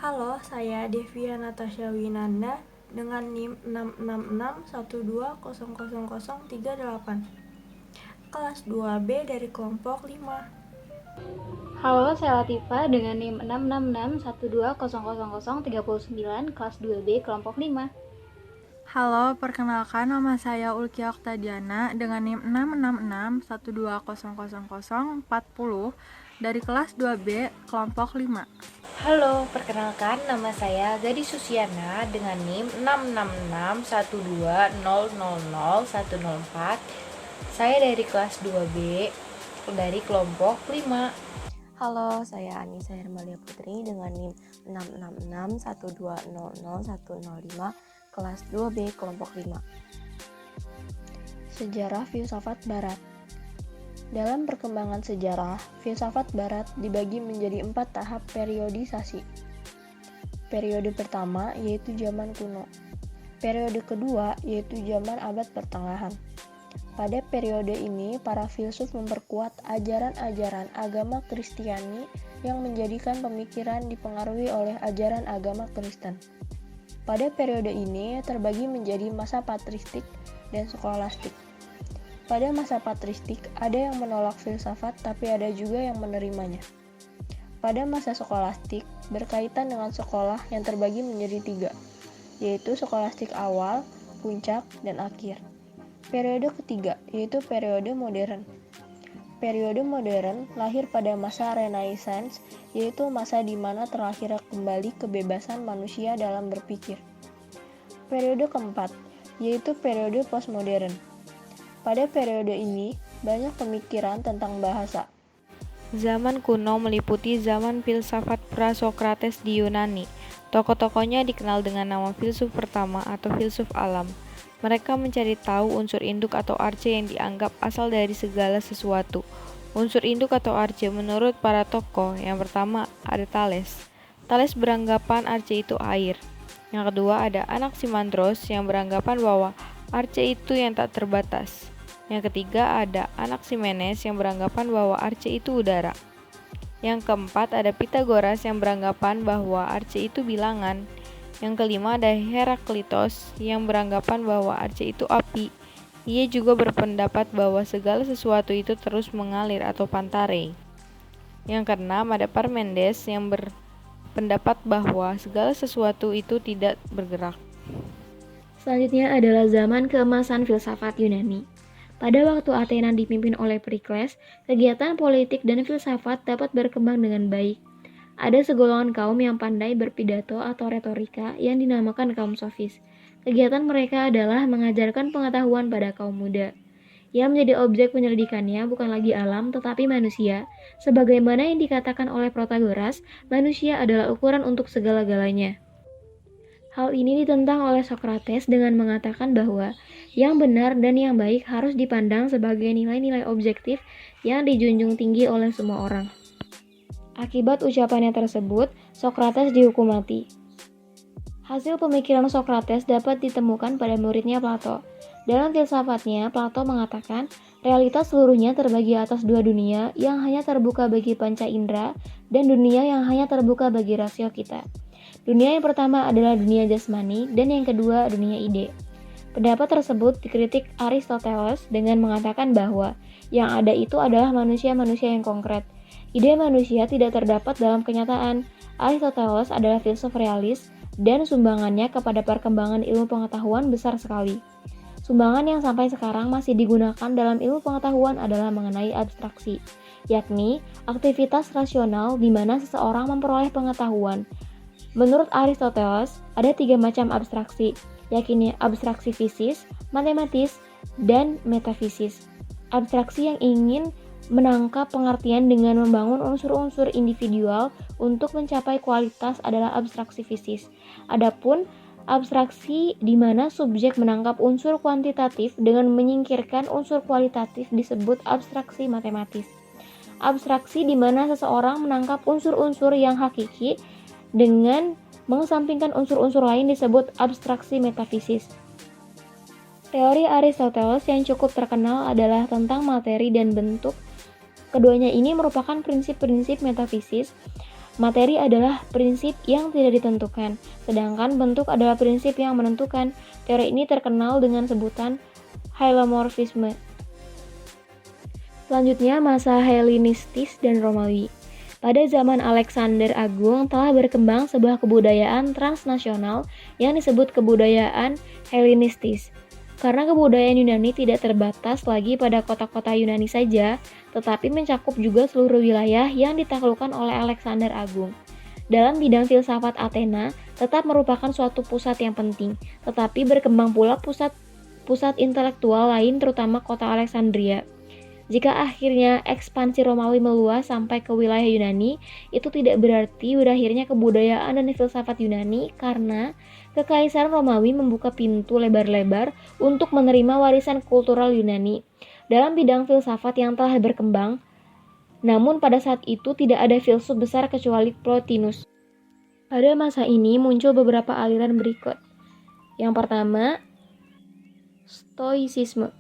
Halo, saya Devia Natasha Winanda dengan NIM 666120038, kelas 2B dari kelompok 5. Halo, saya Latifa dengan NIM 666120039, kelas 2B, kelompok 5. Halo, perkenalkan nama saya Ulkia Oktadiana dengan NIM 666120040 dari kelas 2B, kelompok 5. Halo, perkenalkan nama saya Gadis Susiana dengan NIM 66612000104. Saya dari kelas 2B dari kelompok 5. Halo, saya Anissa Hermalia Putri dengan NIM 66612000105, kelas 2B, kelompok 5. Sejarah filsafat Barat. Dalam perkembangan sejarah, filsafat Barat dibagi menjadi 4 tahap periodisasi. Periode pertama yaitu zaman kuno. Periode kedua yaitu zaman abad pertengahan. Pada periode ini, para filsuf memperkuat ajaran-ajaran agama Kristiani yang menjadikan pemikiran dipengaruhi oleh ajaran agama Kristen. Pada periode ini terbagi menjadi masa patristik dan skolastik. Pada masa patristik, ada yang menolak filsafat tapi ada juga yang menerimanya. Pada masa skolastik, berkaitan dengan sekolah yang terbagi menjadi 3, yaitu skolastik awal, puncak, dan akhir. Periode ketiga, yaitu periode modern. Periode modern lahir pada masa Renaissance, yaitu masa di mana terlahir kembali kebebasan manusia dalam berpikir. Periode keempat, yaitu periode postmodern. Pada periode ini, banyak pemikiran tentang bahasa. Zaman kuno meliputi zaman filsafat pra-Sokrates di Yunani. Tokoh-tokohnya dikenal dengan nama filsuf pertama atau filsuf alam. Mereka mencari tahu unsur induk atau arche yang dianggap asal dari segala sesuatu. Unsur induk atau arche menurut para tokoh, yang pertama ada Thales. Thales beranggapan arche itu air. Yang kedua ada Anaximandros yang beranggapan bahwa arche itu yang tak terbatas. Yang ketiga ada Anaximenes yang beranggapan bahwa arche itu udara. Yang keempat ada Pythagoras yang beranggapan bahwa arche itu bilangan. Yang kelima ada Heraklitos yang beranggapan bahwa arche itu api. Ia juga berpendapat bahwa segala sesuatu itu terus mengalir atau pantare. Yang keenam ada Parmenides yang berpendapat bahwa segala sesuatu itu tidak bergerak. Selanjutnya adalah zaman keemasan filsafat Yunani. Pada waktu Athena dipimpin oleh Perikles, kegiatan politik dan filsafat dapat berkembang dengan baik. Ada segolongan kaum yang pandai berpidato atau retorika yang dinamakan kaum sofis. Kegiatan mereka adalah mengajarkan pengetahuan pada kaum muda. Yang menjadi objek penyelidikannya bukan lagi alam tetapi manusia. Sebagaimana yang dikatakan oleh Protagoras, manusia adalah ukuran untuk segala-galanya. Hal ini ditentang oleh Sokrates dengan mengatakan bahwa yang benar dan yang baik harus dipandang sebagai nilai-nilai objektif yang dijunjung tinggi oleh semua orang. Akibat ucapannya tersebut, Sokrates dihukum mati. Hasil pemikiran Sokrates dapat ditemukan pada muridnya Plato. Dalam filsafatnya, Plato mengatakan realitas seluruhnya terbagi atas 2 dunia yang hanya terbuka bagi panca indera dan dunia yang hanya terbuka bagi rasio kita. Dunia yang pertama adalah dunia jasmani dan yang kedua dunia ide. Pendapat tersebut dikritik Aristoteles dengan mengatakan bahwa yang ada itu adalah manusia-manusia yang konkret. Ide manusia tidak terdapat dalam kenyataan. Aristoteles adalah filsuf realis dan sumbangannya kepada perkembangan ilmu pengetahuan besar sekali. Sumbangan yang sampai sekarang masih digunakan dalam ilmu pengetahuan adalah mengenai abstraksi, yakni aktivitas rasional di mana seseorang memperoleh pengetahuan. Menurut Aristoteles, ada 3 macam abstraksi, yakni abstraksi fisis, matematis, dan metafisis. Abstraksi yang ingin menangkap pengertian dengan membangun unsur-unsur individual untuk mencapai kualitas adalah abstraksi fisis. Adapun abstraksi di mana subjek menangkap unsur kuantitatif dengan menyingkirkan unsur kualitatif disebut abstraksi matematis. Abstraksi di mana seseorang menangkap unsur-unsur yang hakiki dengan mengesampingkan unsur-unsur lain disebut abstraksi metafisis. Teori Aristoteles yang cukup terkenal adalah tentang materi dan bentuk. Keduanya ini merupakan prinsip-prinsip metafisis Materi adalah prinsip yang tidak ditentukan, sedangkan bentuk adalah prinsip yang menentukan. Teori ini terkenal dengan sebutan hylomorfisme. Selanjutnya, masa Helenistis dan Romawi. Pada zaman Alexander Agung telah berkembang sebuah kebudayaan transnasional yang disebut kebudayaan Helenistis. Karena kebudayaan Yunani tidak terbatas lagi pada kota-kota Yunani saja, tetapi mencakup juga seluruh wilayah yang ditaklukkan oleh Alexander Agung. Dalam bidang filsafat, Athena tetap merupakan suatu pusat yang penting, tetapi berkembang pula pusat intelektual lain, terutama kota Alexandria. Jika akhirnya ekspansi Romawi meluas sampai ke wilayah Yunani, itu tidak berarti berakhirnya kebudayaan dan filsafat Yunani, karena Kekaisaran Romawi membuka pintu lebar-lebar untuk menerima warisan kultural Yunani dalam bidang filsafat yang telah berkembang. Namun pada saat itu tidak ada filsuf besar kecuali Plotinus. Pada masa ini muncul beberapa aliran berikut. Yang pertama, Stoicisme.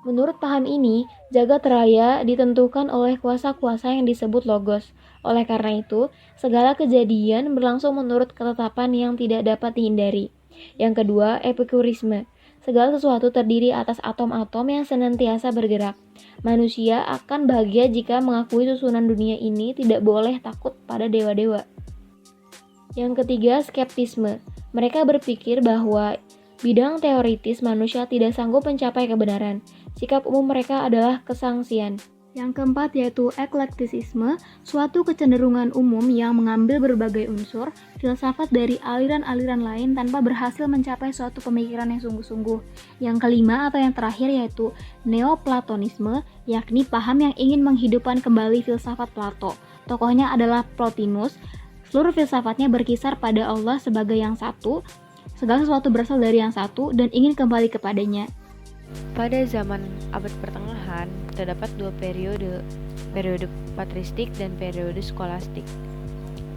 Menurut paham ini, jagat raya ditentukan oleh kuasa-kuasa yang disebut logos. Oleh karena itu, segala kejadian berlangsung menurut ketetapan yang tidak dapat dihindari. Yang kedua, Epikurisme. Segala sesuatu terdiri atas atom-atom yang senantiasa bergerak. Manusia akan bahagia jika mengakui susunan dunia ini tidak boleh takut pada dewa-dewa. Yang ketiga, Skeptisme. Mereka berpikir bahwa bidang teoritis manusia tidak sanggup mencapai kebenaran. Sikap umum mereka adalah kesangsian. Yang keempat yaitu eklektisisme, suatu kecenderungan umum yang mengambil berbagai unsur filsafat dari aliran-aliran lain tanpa berhasil mencapai suatu pemikiran yang sungguh-sungguh. Yang kelima atau yang terakhir yaitu neoplatonisme, yakni paham yang ingin menghidupkan kembali filsafat Plato. Tokohnya adalah Plotinus. Seluruh filsafatnya berkisar pada Allah sebagai yang satu, segala sesuatu berasal dari yang satu dan ingin kembali kepadanya. Pada zaman abad pertengahan, terdapat dua periode patristik dan periode skolastik.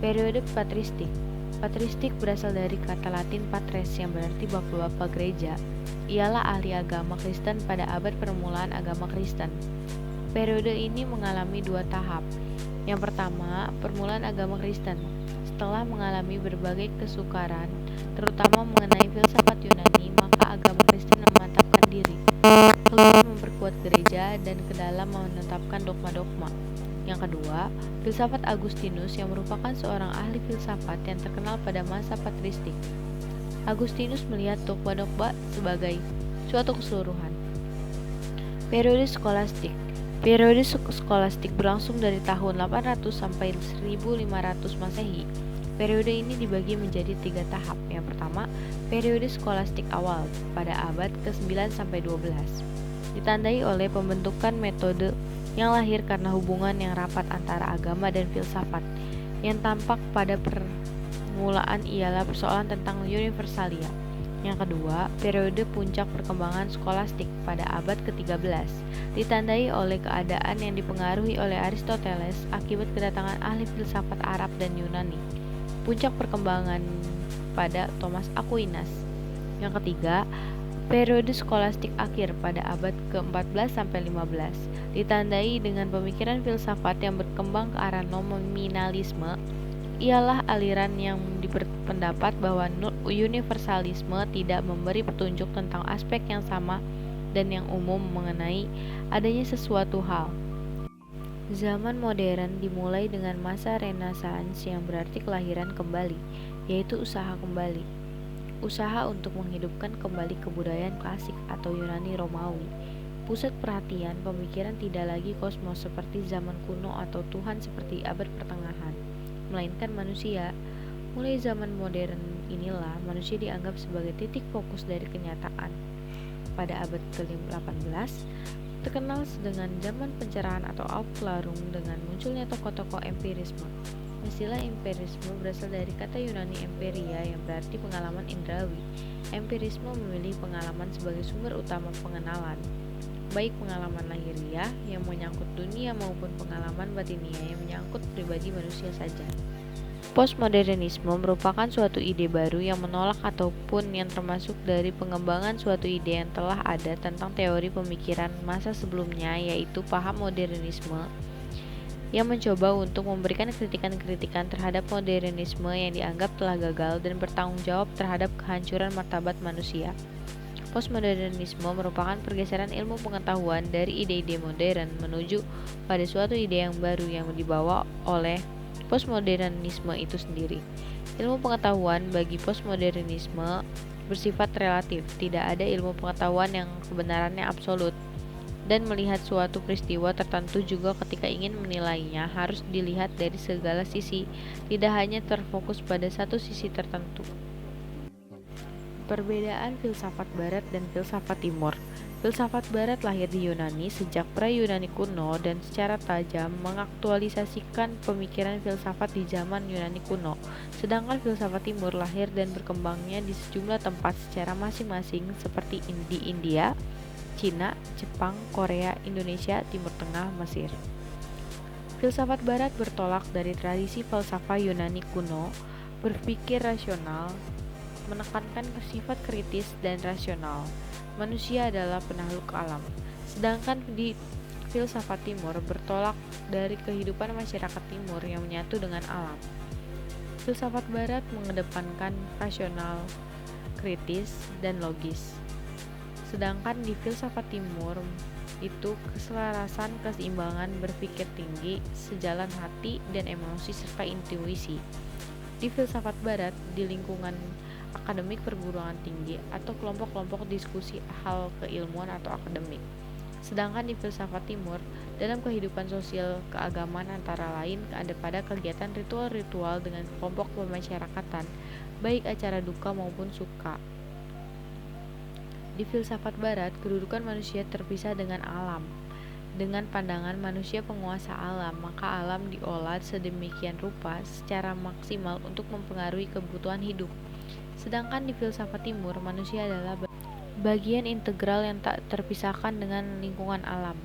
Periode patristik berasal dari kata Latin patres yang berarti bapak-bapak gereja. Ialah ahli agama Kristen pada abad permulaan agama Kristen. Periode ini mengalami dua tahap. Yang pertama, permulaan agama Kristen. Setelah mengalami berbagai kesukaran, terutama mengenai filsafat Yunani, maka agama Kristen memantapkan diri, keluar memperkuat gereja, dan ke dalam menetapkan dogma-dogma. Yang kedua, filsafat Agustinus yang merupakan seorang ahli filsafat yang terkenal pada masa patristik. Agustinus melihat dogma-dogma sebagai suatu keseluruhan. Periode skolastik. Periode skolastik berlangsung dari tahun 800 sampai 1500 Masehi. Periode ini dibagi menjadi 3 tahap. Yang pertama, periode skolastik awal pada abad ke-9 sampai 12. Ditandai oleh pembentukan metode yang lahir karena hubungan yang rapat antara agama dan filsafat. Yang tampak pada permulaan ialah persoalan tentang universalia. Yang kedua, periode puncak perkembangan skolastik pada abad ke-13, ditandai oleh keadaan yang dipengaruhi oleh Aristoteles akibat kedatangan ahli filsafat Arab dan Yunani. Puncak perkembangan pada Thomas Aquinas. Yang ketiga, periode skolastik akhir pada abad ke-14 sampai 15, ditandai dengan pemikiran filsafat yang berkembang ke arah nominalisme. Ialah aliran yang berpendapat bahwa universalisme tidak memberi petunjuk tentang aspek yang sama dan yang umum mengenai adanya sesuatu hal. Zaman modern dimulai dengan masa Renaissance yang berarti kelahiran kembali, yaitu usaha kembali. Usaha untuk menghidupkan kembali kebudayaan klasik atau Yunani Romawi. Pusat perhatian pemikiran tidak lagi kosmos seperti zaman kuno atau Tuhan seperti abad pertengahan, melainkan manusia. Mulai zaman modern inilah manusia dianggap sebagai titik fokus dari kenyataan. Pada abad ke-18, terkenal dengan zaman pencerahan atau Aufklärung dengan munculnya tokoh-tokoh empirisme. Istilah empirisme berasal dari kata Yunani empiria yang berarti pengalaman indrawi. Empirisme memilih pengalaman sebagai sumber utama pengenalan, baik pengalaman lahiriah yang menyangkut dunia maupun pengalaman batiniah yang menyangkut pribadi manusia saja. Postmodernisme merupakan suatu ide baru yang menolak ataupun yang termasuk dari pengembangan suatu ide yang telah ada tentang teori pemikiran masa sebelumnya, yaitu paham modernisme yang mencoba untuk memberikan kritikan-kritikan terhadap modernisme yang dianggap telah gagal dan bertanggung jawab terhadap kehancuran martabat manusia. Postmodernisme merupakan pergeseran ilmu pengetahuan dari ide-ide modern menuju pada suatu ide yang baru yang dibawa oleh postmodernisme itu sendiri. Ilmu pengetahuan bagi postmodernisme bersifat relatif, tidak ada ilmu pengetahuan yang kebenarannya absolut, dan melihat suatu peristiwa tertentu juga ketika ingin menilainya harus dilihat dari segala sisi, tidak hanya terfokus pada satu sisi tertentu. Perbedaan filsafat Barat dan filsafat Timur. Filsafat Barat lahir di Yunani sejak pra-Yunani kuno dan secara tajam mengaktualisasikan pemikiran filsafat di zaman Yunani kuno, sedangkan filsafat Timur lahir dan berkembangnya di sejumlah tempat secara masing-masing seperti di India, Cina, Jepang, Korea, Indonesia, Timur Tengah, Mesir. Filsafat Barat bertolak dari tradisi falsafah Yunani kuno, berpikir rasional, menekankan sifat kritis dan rasional. Manusia adalah penakluk alam. Sedangkan di filsafat Timur bertolak dari kehidupan masyarakat Timur yang menyatu dengan alam. Filsafat Barat mengedepankan rasional, kritis, dan logis. Sedangkan di filsafat Timur itu keselarasan, keseimbangan, berpikir tinggi, sejalan hati dan emosi serta intuisi. Di filsafat Barat, di lingkungan akademik perguruan tinggi atau kelompok-kelompok diskusi hal keilmuan atau akademik. Sedangkan di filsafat Timur, dalam kehidupan sosial keagamaan antara lain ada pada kegiatan ritual-ritual dengan kelompok pemasyarakatan, baik acara duka maupun suka. Di filsafat Barat, kedudukan manusia terpisah dengan alam. Dengan pandangan manusia penguasa alam, maka alam diolah sedemikian rupa secara maksimal untuk mempengaruhi kebutuhan hidup. Sedangkan di filsafat Timur, manusia adalah bagian integral yang tak terpisahkan dengan lingkungan alam.